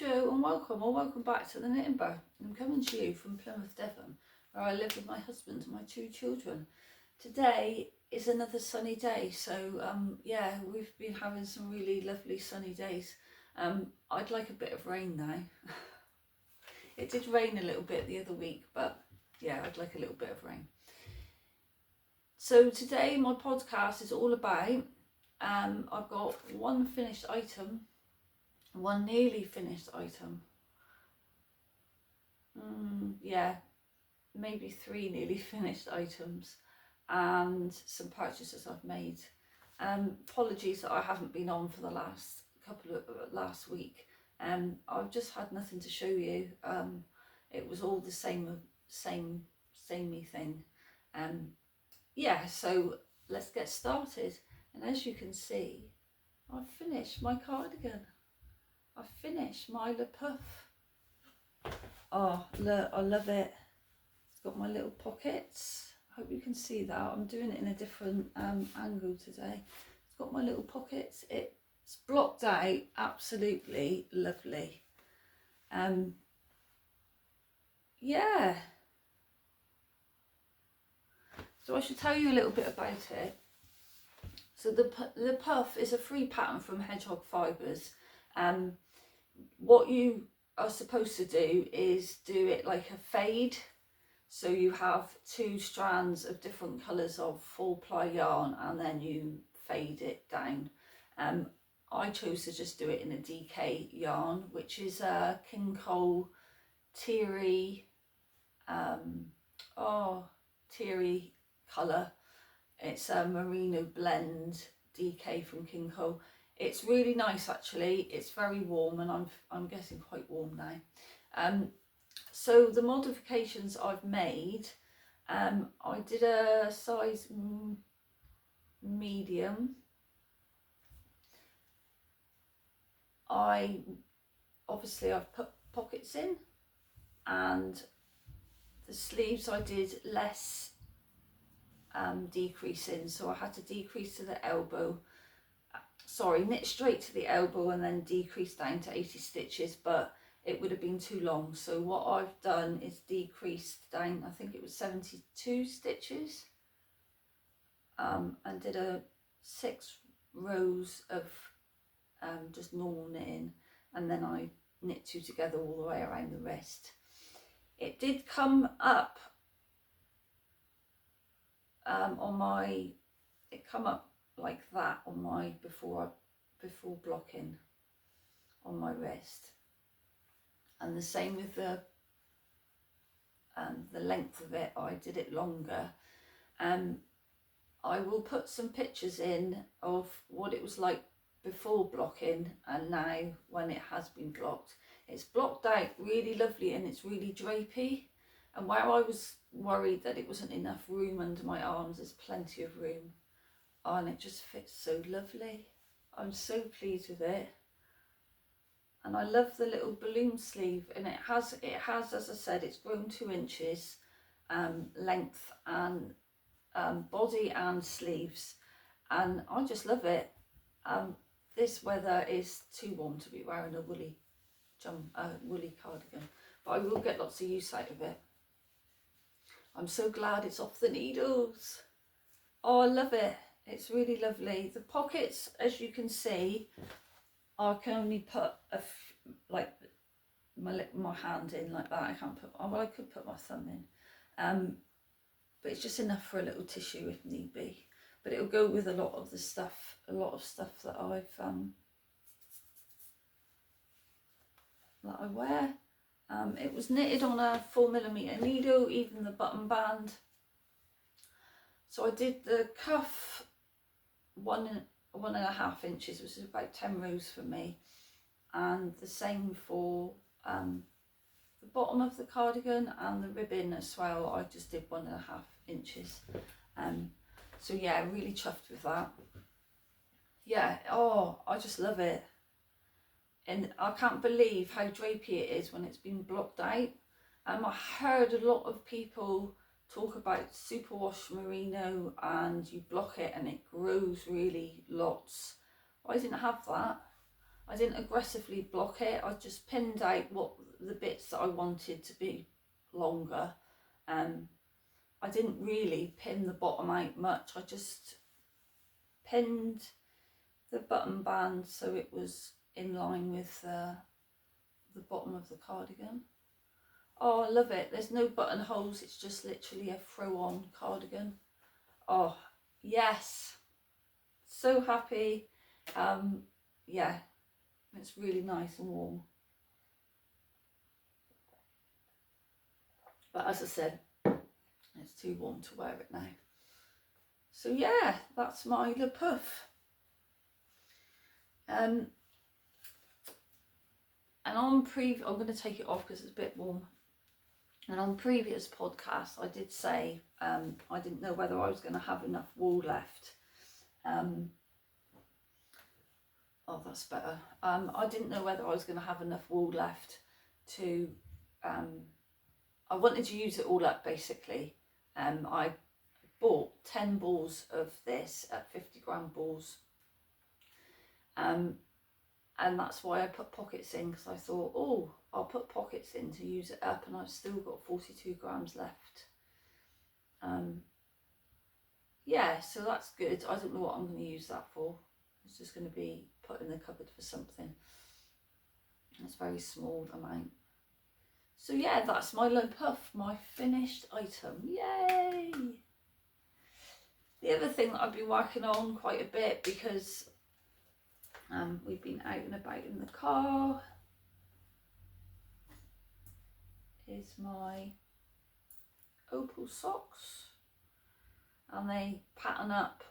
Jojo and welcome back to the Knitting Bar. I'm coming to you from Plymouth Devon, where I live with my husband and my 2 children. Today is another sunny day, so yeah, we've been having some really lovely sunny days. I'd like a bit of rain now. It did rain a little bit the other week, but yeah, I'd like a little bit of rain. So today my podcast is all about, I've got one finished item, one nearly finished item, yeah, maybe 3 nearly finished items, and some purchases I've made. Apologies that I haven't been on for the last week. I've just had nothing to show you. It was all the samey thing. Yeah, so let's get started. And as you can see, I've finished my cardigan. I've finished my Pouf. Oh, look, I love it. It's got my little pockets. I hope you can see that. I'm doing it in a different angle today. It's got my little pockets. It's blocked out, absolutely lovely. Yeah. So I should tell you a little bit about it. So the Pouf is a free pattern from Hedgehog fibres. What you are supposed to do is do it like a fade. So you have 2 strands of different colours of 4-ply yarn, and then you fade it down. I chose to just do it in a DK yarn, which is a King Cole teary, teary colour. It's a merino blend DK from King Cole. It's really nice actually. It's very warm, and I'm getting quite warm now. So the modifications I've made, I did a size medium. I've put pockets in, and the sleeves I did less decrease in, so I had to decrease to the elbow. Knit straight to the elbow and then decrease down to 80 stitches, but it would have been too long. So what I've done is decreased down, I think it was 72 stitches, and did 6 rows of just normal knitting, and then I knit 2 together all the way around the wrist. It did come up like that on my before blocking on my wrist, and the same with the length of it. I did it longer. I will put some pictures in of what it was like before blocking and now when it has been blocked. It's blocked out really lovely, and it's really drapey, and where I was worried that it wasn't enough room under my arms, there's plenty of room. Oh, and it just fits so lovely. I'm so pleased with it. And I love the little balloon sleeve, and it has, as I said, it's grown 2 inches length and body and sleeves, and I just love it. This weather is too warm to be wearing a woolly cardigan, but I will get lots of use out of it. I'm so glad it's off the needles. Oh, I love it. It's really lovely. The pockets, as you can see, I can only put like my hand in like that. I can't put, well, I could put my thumb in, but it's just enough for a little tissue if need be. But it'll go with a lot of stuff that I wear. It was knitted on a 4mm needle, even the button band. So I did the cuff 1.5 inches, which is about 10 rows for me, and the same for the bottom of the cardigan and the ribbon as well. I just did 1.5 inches. So yeah, I'm really chuffed with that. Yeah, oh, I just love it. And I can't believe how drapey it is when it's been blocked out. I heard a lot of people talk about superwash merino and you block it and it grows really lots. I didn't have that. I didn't aggressively block it. I just pinned out what the bits that I wanted to be longer. I didn't really pin the bottom out much. I just pinned the button band so it was in line with the bottom of the cardigan. Oh, I love it. There's no buttonholes. It's just literally a throw-on cardigan. Oh, yes. So happy. Yeah, it's really nice and warm. But as I said, it's too warm to wear it now. So yeah, that's my little Pouf. And on I'm going to take it off because it's a bit warm. And on previous podcasts, I did say I didn't know whether I was going to have enough wool left. Oh, that's better. I didn't know whether I was going to have enough wool left to. I wanted to use it all up basically. I bought 10 balls of this at 50-gram balls. And that's why I put pockets in, because I thought, oh, I'll put pockets in to use it up, and I've still got 42 grams left. Yeah, so that's good. I don't know what I'm going to use that for. It's just going to be put in the cupboard for something. It's a very small amount. So yeah, that's my little Pouf, my finished item. Yay! The other thing that I've been working on quite a bit, because we've been out and about in the car, is my opal socks, and they pattern up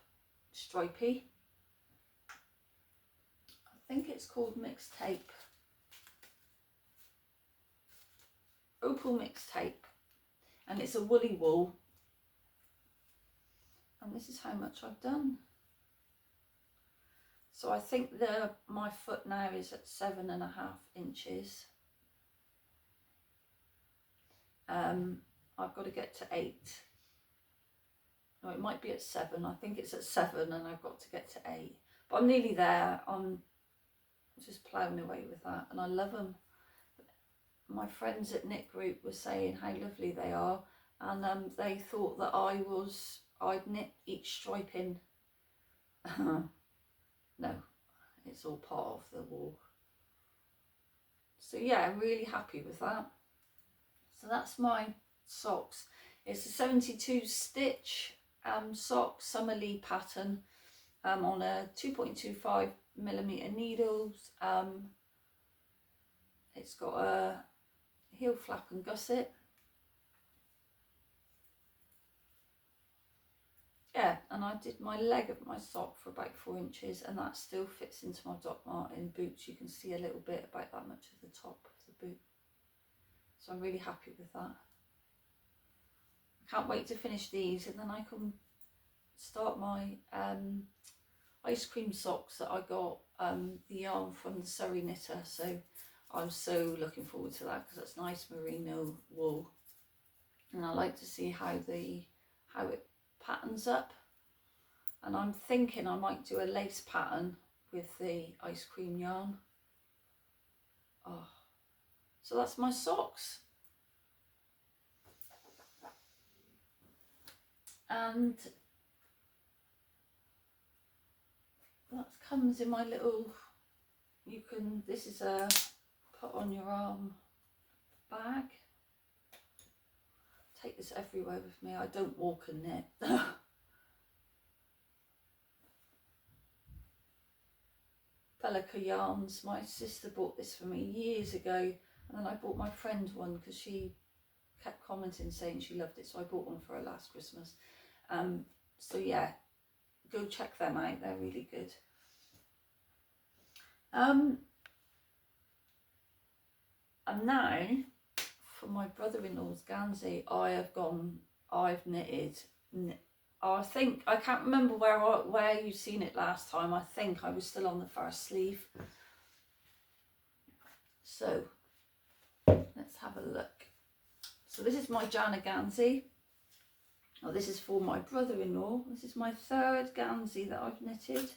stripy. I think it's called mixed tape. Opal mixed tape, and it's a woolly wool, and this is how much I've done. So I think my foot now is at 7.5 inches. I've got to get to 8. No, it might be at 7. I think it's at 7 and I've got to get to 8. But I'm nearly there. I'm just ploughing away with that, and I love them. My friends at Knit Group were saying how lovely they are, and they thought that I'd knit each stripe in. No, it's all part of the wool. So yeah, I'm really happy with that. So that's my socks. It's a 72 stitch sock, Summerlee pattern, on a 2.25mm needles. It's got a heel flap and gusset. Yeah, and I did my leg of my sock for about 4 inches, and that still fits into my Doc Marten boots. You can see a little bit, about that much of the top of the boot. So I'm really happy with that. I can't wait to finish these, and then I can start my ice cream socks that I got the yarn from the Surrey knitter. So I'm so looking forward to that, because that's nice merino wool, and I like to see how it patterns up. And I'm thinking I might do a lace pattern with the ice cream yarn. Oh, so that's my socks. And that comes in my little, this is a put on your arm bag. Take this everywhere with me. I don't walk and knit. Pellica yarns. My sister bought this for me years ago, and then I bought my friend one because she kept commenting saying she loved it, so I bought one for her last Christmas. So yeah, go check them out, they're really good. And now for my brother-in-law's Gansey, I've knitted. I think, I can't remember where you've seen it last time. I think I was still on the first sleeve. So let's have a look. So this is my Jana Gansey. Oh, this is for my brother-in-law. This is my 3rd Gansey that I've knitted.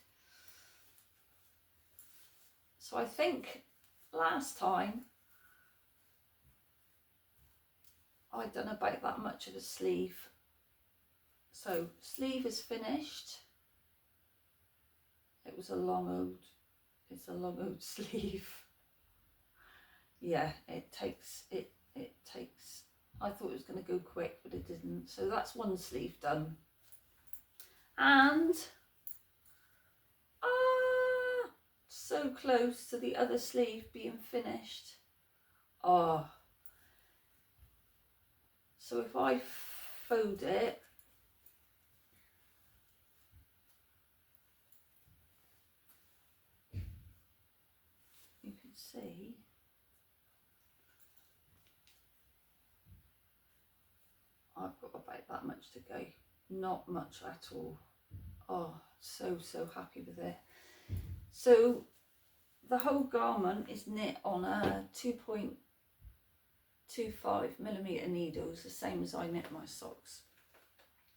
So I think last time I'd done about that much of a sleeve. So sleeve is finished. It was a long old sleeve. Yeah, it takes, I thought it was going to go quick, but it didn't. So that's one sleeve done. And so close to the other sleeve being finished. Oh, so if I fold it, you can see I've got about that much to go. Not much at all. Oh, so happy with it. So the whole garment is knit on a 2.25mm needles, the same as I knit my socks.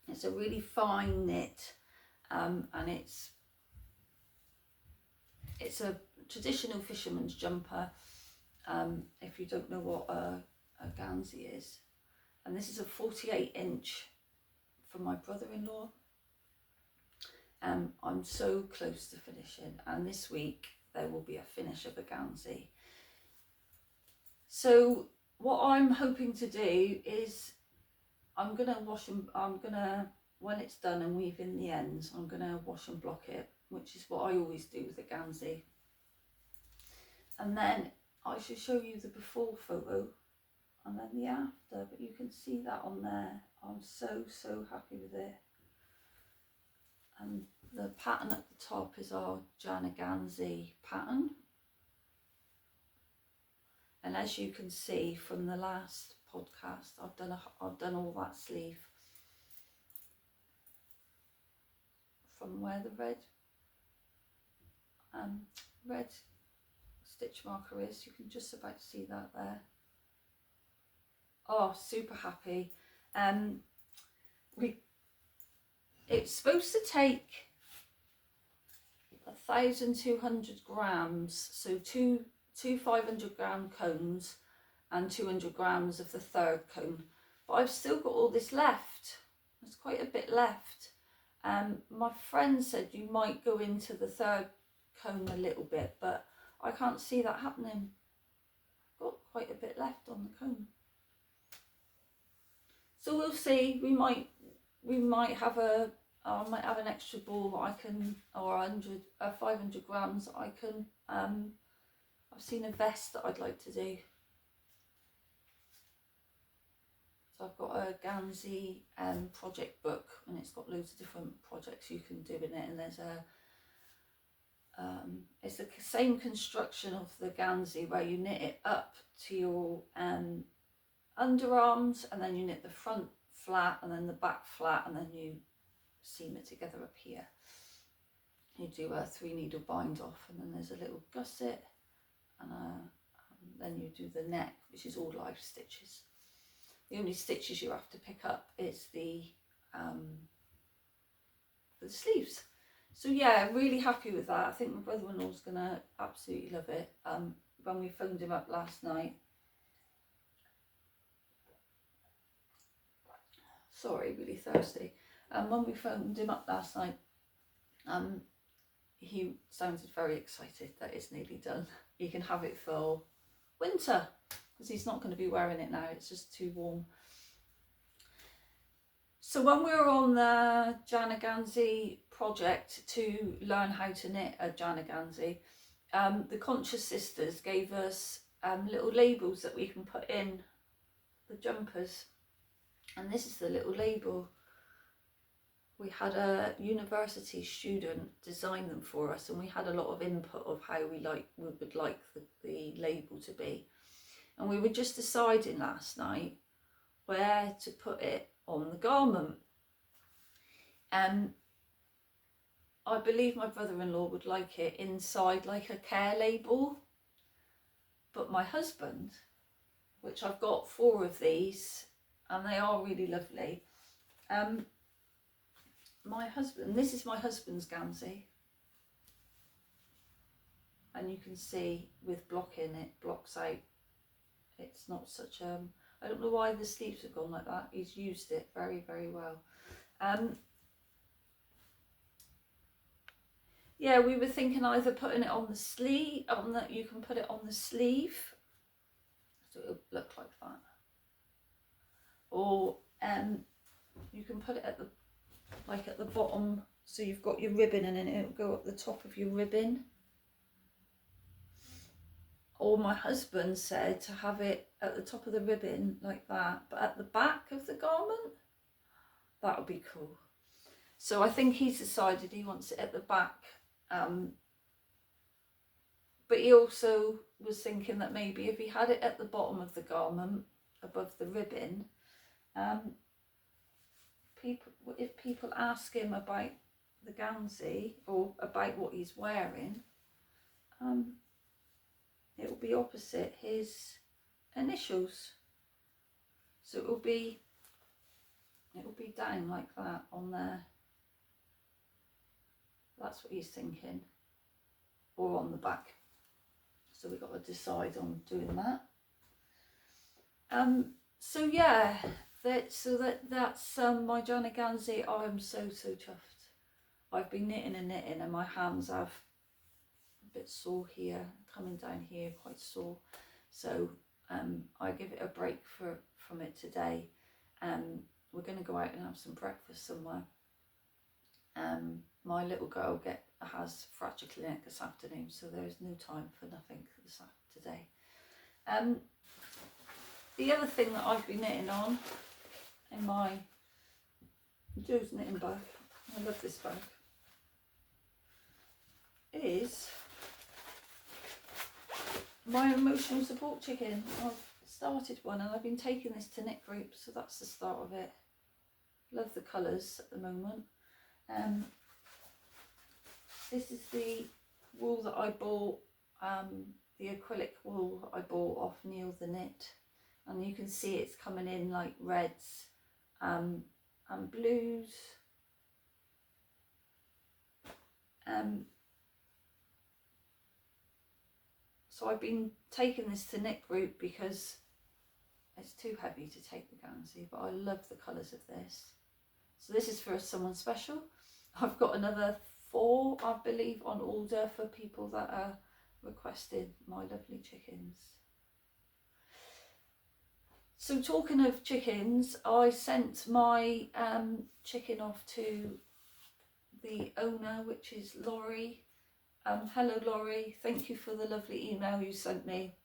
It's a really fine knit, and it's a traditional fisherman's jumper, if you don't know what a Gansey is. And this is a 48-inch for my brother-in-law. I'm so close to finishing, and this week there will be a finish of a Gansey. So what I'm hoping to do is I'm gonna when it's done and weave in the ends, I'm gonna wash and block it, which is what I always do with a Gansey. And then I shall show you the before photo and then the after, but you can see that on there. I'm so happy with it. And the pattern at the top is our Jana Gansey pattern. And as you can see from the last podcast, I've done all that sleeve from where the red stitch marker is. You can just about see that there. Oh, super happy. It's supposed to take 1,200 grams, so two 500-gram cones and 200 grams of the third cone, but I've still got all this left. There's quite a bit left. My friend said you might go into the third cone a little bit, but I can't see that happening. I've got quite a bit left on the cone, so we'll see. We might have I might have an extra ball that I can, or 500 grams that I can. I've seen a vest that I'd like to do. So I've got a Gansey project book, and it's got loads of different projects you can do in it. And there's it's the same construction of the Gansey, where you knit it up to your underarms, and then you knit the front flat and then the back flat, and then you seam it together up here. You do a 3-needle bind off, and then there's a little gusset, and then you do the neck, which is all live stitches. The only stitches you have to pick up is the sleeves. So yeah, really happy with that. I think my brother-in-law's gonna absolutely love it. When we phoned him up last night, sorry, really thirsty. When we phoned him up last night, he sounded very excited that it's nearly done. He can have it for winter, because he's not going to be wearing it now. It's just too warm. So when we were on the Jana Gansey project to learn how to knit a Jana Gansey, the Conscious Sisters gave us little labels that we can put in the jumpers. And this is the little label. We had a university student design them for us, and we had a lot of input of how we would like the label to be. And we were just deciding last night where to put it on the garment. I believe my brother-in-law would like it inside like a care label, but my husband, which I've got 4 of these, and they are really lovely. My husband, this is my husband's Gansey, and you can see with blocking it blocks out. It's not such I don't know why the sleeves have gone like that. He's used it very, very well. Yeah, we were thinking either putting it on the sleeve, you can put it on the sleeve, so it'll look like that, or you can put it at the bottom, so you've got your ribbon, and then it'll go up the top of your ribbon. Or my husband said to have it at the top of the ribbon like that, but at the back of the garment. That would be cool. So I think he's decided he wants it at the back. But he also was thinking that maybe if he had it at the bottom of the garment, above the ribbon, if people ask him about the Gansey or about what he's wearing, it will be opposite his initials. So it will be down like that on there. That's what he's thinking. Or on the back. So we've got to decide on doing that. So yeah, that's my Johnny Gansey. I am so chuffed. I've been knitting and my hands have a bit sore here, coming down here quite sore. So I give it a break from it today. We're going to go out and have some breakfast somewhere. My little girl has fracture clinic this afternoon, so there is no time for nothing today. The other thing that I've been knitting on in my Joe's knitting bag, I love this bag, is my emotional support chicken. I've started one and I've been taking this to knit group, so that's the start of it. Love the colours at the moment. This is the wool that I bought, the acrylic wool that I bought off Neil the Knit, and you can see it's coming in like reds and blues. So I've been taking this to knit group because it's too heavy to take the Gansey, but I love the colours of this. So this is for someone special. I've got another 4, I believe, on order for people that are requested my lovely chickens. So talking of chickens, I sent my chicken off to the owner, which is Laurie. Hello Laurie, thank you for the lovely email you sent me.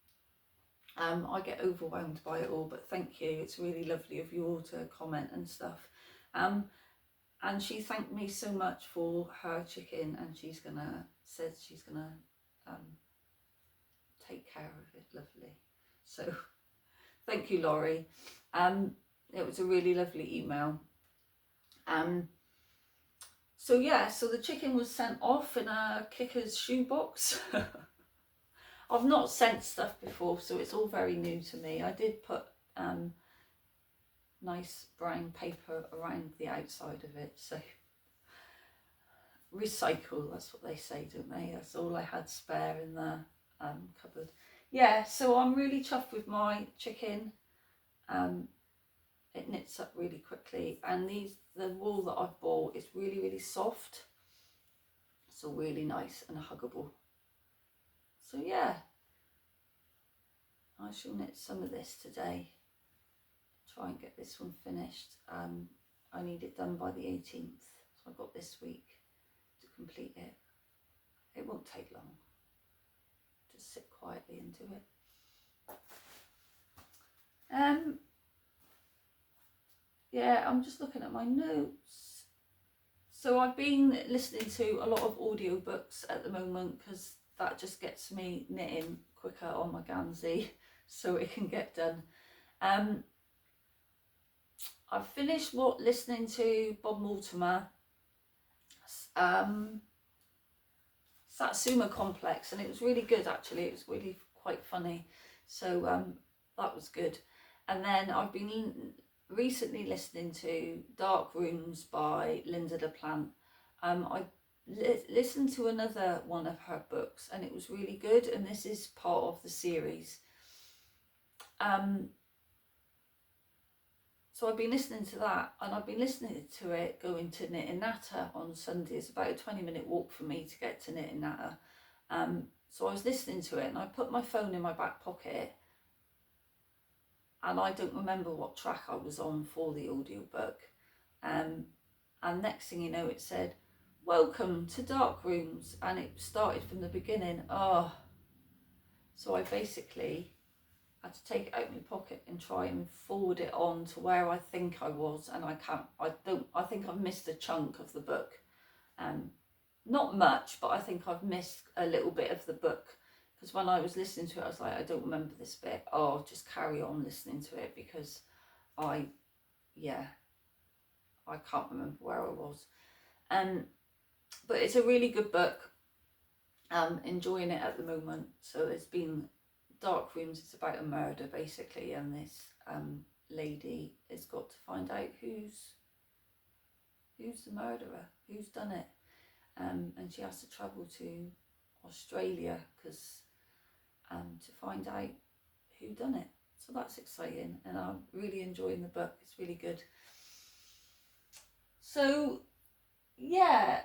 I get overwhelmed by it all, but thank you. It's really lovely of you all to comment and stuff. And she thanked me so much for her chicken, and said she's gonna take care of it. Lovely. So thank you, Laurie. It was a really lovely email. So yeah, so the chicken was sent off in a kicker's shoebox. I've not sent stuff before, so it's all very new to me. I did put nice brown paper around the outside of it, so recycle, that's what they say, don't they? That's all I had spare in the cupboard. Yeah, so I'm really chuffed with my chicken. It knits up really quickly, and the wool that I've bought is really soft, so really nice and huggable. So yeah, I shall knit some of this today. Try and get this one finished. I need it done by the 18th, so I've got this week to complete it. It won't take long. Just sit quietly and do it. Yeah, I'm just looking at my notes. So I've been listening to a lot of audiobooks at the moment because that just gets me knitting quicker on my Gansey so it can get done. I've finished listening to Bob Mortimer, Satsuma Complex, and it was really good actually. It was really quite funny, so that was good. And then I've been recently listening to Dark Rooms by Lynda the Plante. I listened to another one of her books, and it was really good, and this is part of the series. So I've been listening to that, and I've been listening to it going to Knit and Natter on Sunday. It's about a 20-minute walk for me to get to Knit and Natter. So I was listening to it, and I put my phone in my back pocket, and I don't remember what track I was on for the audiobook. And next thing you know, it said, "Welcome to Dark Rooms," and it started from the beginning. So I basically had to take it out of my pocket and try and forward it on to where I think I was, and I think I've missed a chunk of the book. Not much, but I think I've missed a little bit of the book, because when I was listening to it, I was like, I don't remember this bit. I'll just carry on listening to it, because I can't remember where I was. But it's a really good book. Enjoying it at the moment. So it's been Dark Rooms. It's about a murder basically, and this lady has got to find out who's the murderer, who's done it, and she has to travel to Australia to find out who done it. So that's exciting, and I'm really enjoying the book. It's really good. So yeah,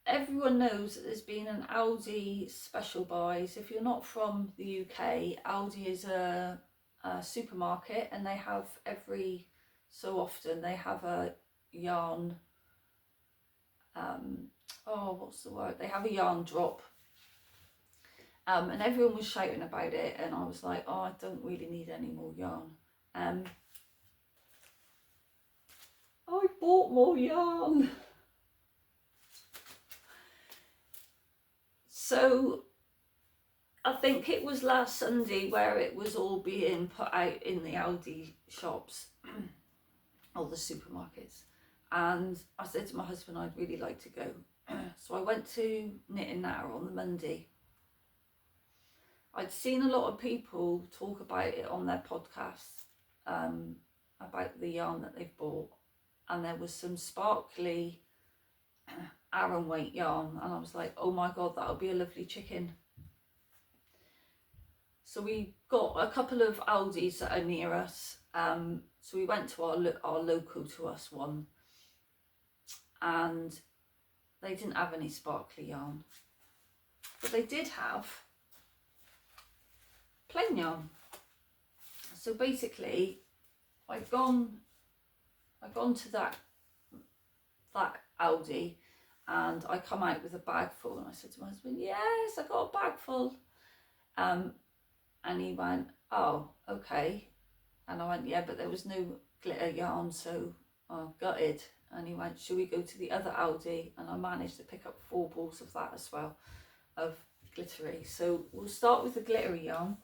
everyone knows that there's been an Aldi special buys. If you're not from the UK, Aldi is a supermarket, and they have every so often they have a yarn. What's the word? They have a yarn drop. And everyone was shouting about it, and I was like, I don't really need any more yarn. I bought more yarn. So I think it was last Sunday where it was all being put out in the Aldi shops or the supermarkets, and I said to my husband I'd really like to go. So I went to Knit and Natter on the Monday. I'd seen a lot of people talk about it on their podcasts, about the yarn that they've bought, and there was some sparkly Aran weight yarn, and I was like, oh my god, that'll be a lovely chicken. So we got a couple of Aldis that are near us, so we went to our local to us one, and they didn't have any sparkly yarn, but they did have plain yarn. So basically I'd gone to that Aldi, and I come out with a bag full, and I said to my husband, yes, I got a bag full. And he went, oh, okay. And I went, yeah, but there was no glitter yarn, so I gutted. And he went, shall we go to the other Aldi? And I managed to pick up 4 balls of that as well, of glittery. So we'll start with the glittery yarn.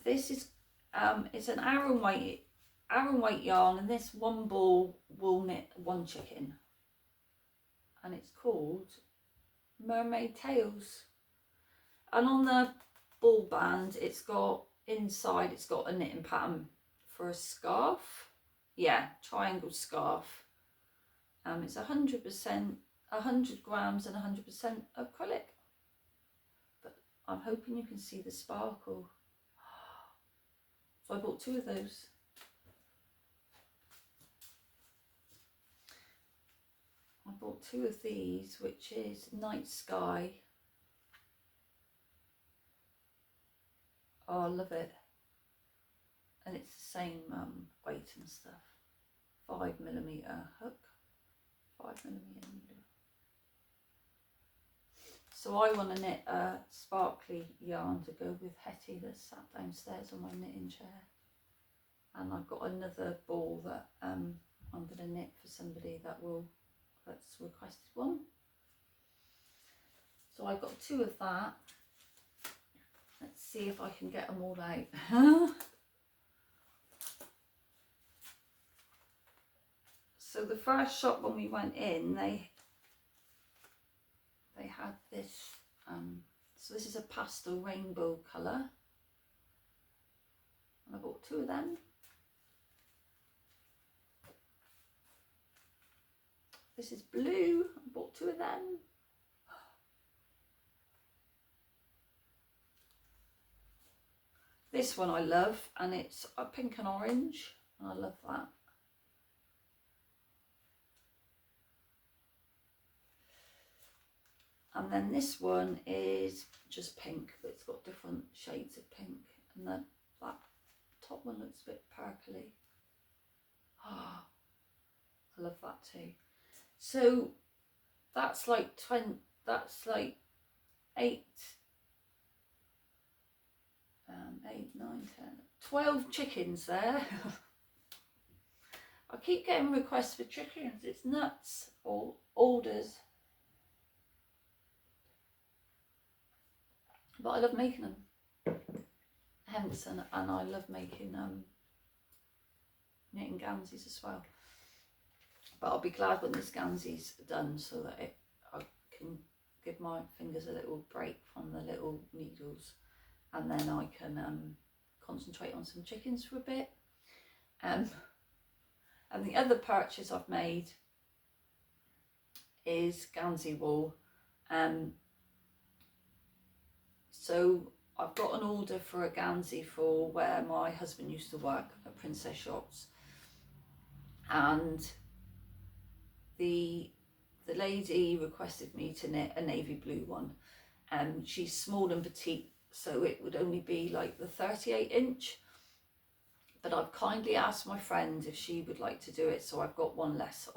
This is it's an Aran weight yarn, and this one ball will knit one chicken, and it's called Mermaid Tails. And on the ball band, it's got inside, it's got a knitting pattern for a scarf. Yeah, triangle scarf. It's 100%, 100 grams and 100% acrylic. But I'm hoping you can see the sparkle. So I bought 2 of those. I bought 2 of these, which is Night Sky. Oh, I love it. And it's the same weight and stuff. 5mm hook. 5mm needle. So I want to knit a sparkly yarn to go with Hetty that's sat downstairs on my knitting chair. And I've got another ball that I'm going to knit for somebody that's requested one. So I've got 2 of that. Let's see if I can get them all out. So the first shop when we went in, they had this, so this is a pastel rainbow colour, and I bought 2 of them. This is blue. I bought 2 of them. This one I love, and it's a pink and orange. I love that. And then this one is just pink, but it's got different shades of pink. And then that top one looks a bit purpley. Ah, I love that too. So that's like 20, that's like 8, 8, 9, 10, 12 chickens there. I keep getting requests for chickens. It's nuts, or orders. But I love making them. Hence, and I love making knitting Ganseys as well. But I'll be glad when this Gansey's done, so that I can give my fingers a little break from the little needles, and then I can concentrate on some chickens for a bit. And the other purchase I've made is Gansey wool. So I've got an order for a Gansey for where my husband used to work at Princess Shops, and the lady requested me to knit a navy blue one. She's small and petite, so it would only be like the 38-inch. But I've kindly asked my friend if she would like to do it, so I've got one less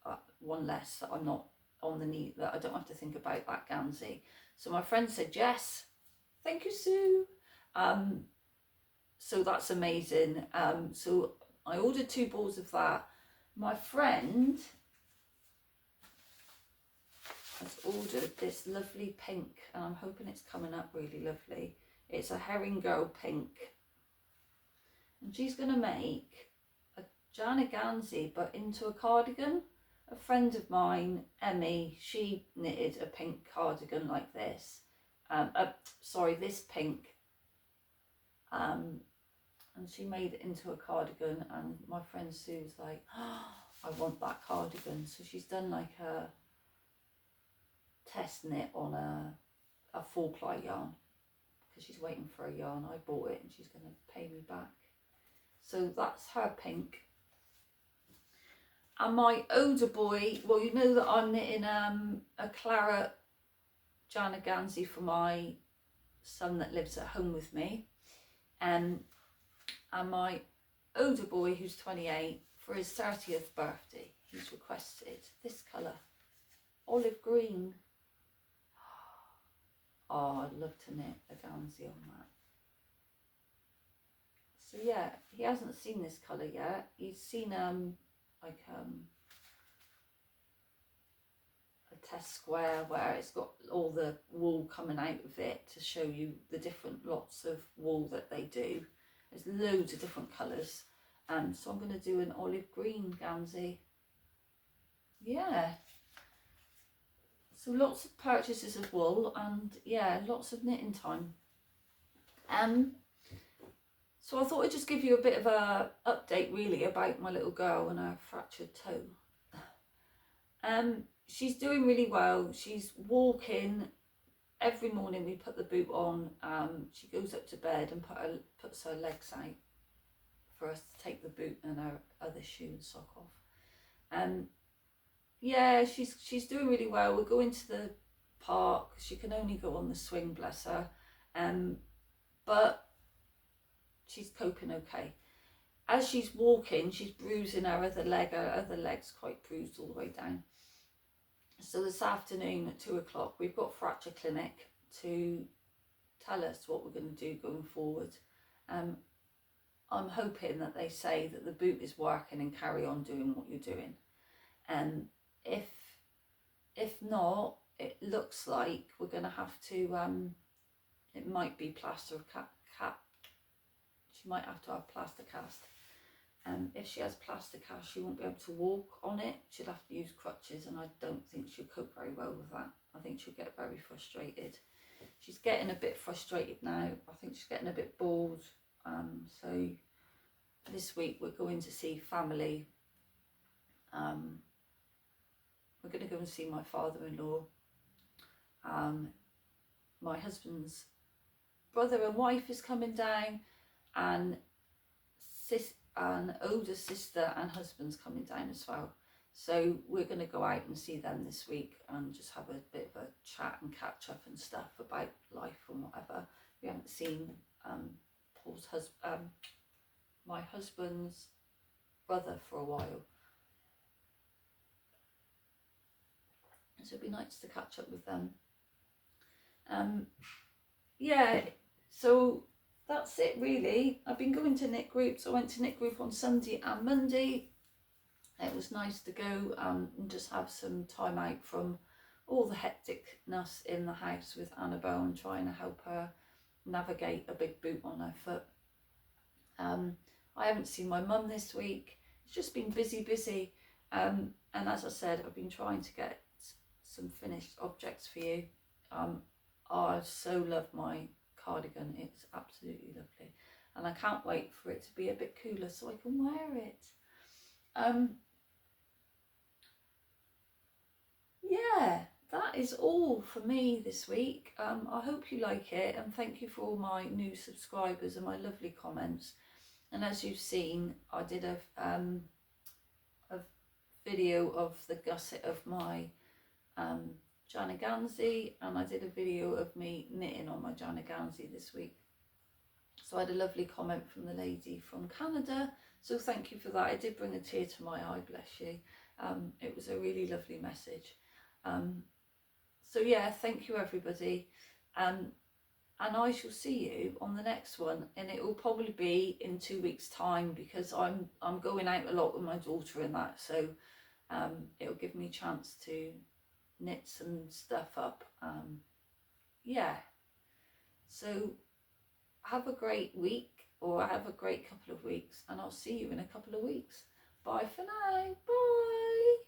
that I'm not on the need, that I don't have to think about that Gansey. So my friend said yes. Thank you, Sue. So that's amazing. So I ordered 2 balls of that. My friend has ordered this lovely pink, and I'm hoping it's coming up really lovely. It's a herring girl pink, and she's going to make a Jana Gansey but into a cardigan. A friend of mine, Emmy, she knitted a pink cardigan like this. This pink, and she made it into a cardigan, and my friend Sue was like, oh, I want that cardigan. So she's done like a test knit on a 4-ply yarn, because she's waiting for a yarn. I bought it and she's going to pay me back. So that's her pink. And my older boy, well, you know that I'm knitting a claret Jana Gansey for my son that lives at home with me, and my older boy, who's 28, for his 30th birthday, he's requested this colour, olive green. Oh, I'd love to knit a Gansey on that. So yeah, he hasn't seen this colour yet. He's seen a test square where it's got all the wool coming out of it to show you the different lots of wool that they do. There's loads of different colours, so I'm going to do an olive green Gansey. Yeah, so lots of purchases of wool, and yeah, lots of knitting time. So I thought I'd just give you a bit of a update really about my little girl and her fractured toe. She's doing really well. She's walking every morning. We put the boot on. She goes up to bed and puts her legs out for us to take the boot and her other shoe and sock off. Yeah, she's doing really well. We're going to the park. She can only go on the swing, bless her. But she's coping okay. As she's walking, she's bruising her other leg. Her other leg's quite bruised all the way down. So this afternoon at 2 o'clock, we've got fracture clinic to tell us what we're going to do going forward. I'm hoping that they say that the boot is working and carry on doing what you're doing. If not, it looks like we're going to have to, it might be plaster of cap. She might have to have plaster cast. If she has plaster cast, she won't be able to walk on it. She'll have to use crutches, and I don't think she'll cope very well with that. I think she'll get very frustrated. She's getting a bit frustrated now. I think she's getting a bit bored. So this week we're going to see family we're going to go and see my father-in-law. My husband's brother and wife is coming down, and older sister and husband's coming down as well. So we're going to go out and see them this week and just have a bit of a chat and catch up and stuff about life and whatever. We haven't seen my husband's brother for a while. So it'd be nice to catch up with them. Yeah, so that's it really. I've been going to knit groups. I went to knit group on Sunday and Monday. It was nice to go and just have some time out from all the hecticness in the house with Annabelle and trying to help her navigate a big boot on her foot. I haven't seen my mum this week. It's just been busy. And as I said, I've been trying to get some finished objects for you. I so love my cardigan. It's absolutely lovely. And I can't wait for it to be a bit cooler so I can wear it. Yeah, that is all for me this week. I hope you like it, and thank you for all my new subscribers and my lovely comments. And as you've seen, I did a video of the gusset of my Gansey, and I did a video of me knitting on my Gansey this week. So I had a lovely comment from the lady from Canada, so thank you for that. It did bring a tear to my eye, bless you. It was a really lovely message. So yeah, thank you everybody, and I shall see you on the next one, and it will probably be in 2 weeks' time because I'm going out a lot with my daughter and that, so it'll give me a chance to knit some stuff up. Yeah, so have a great week, or have a great couple of weeks, and I'll see you in a couple of weeks. Bye for now. Bye.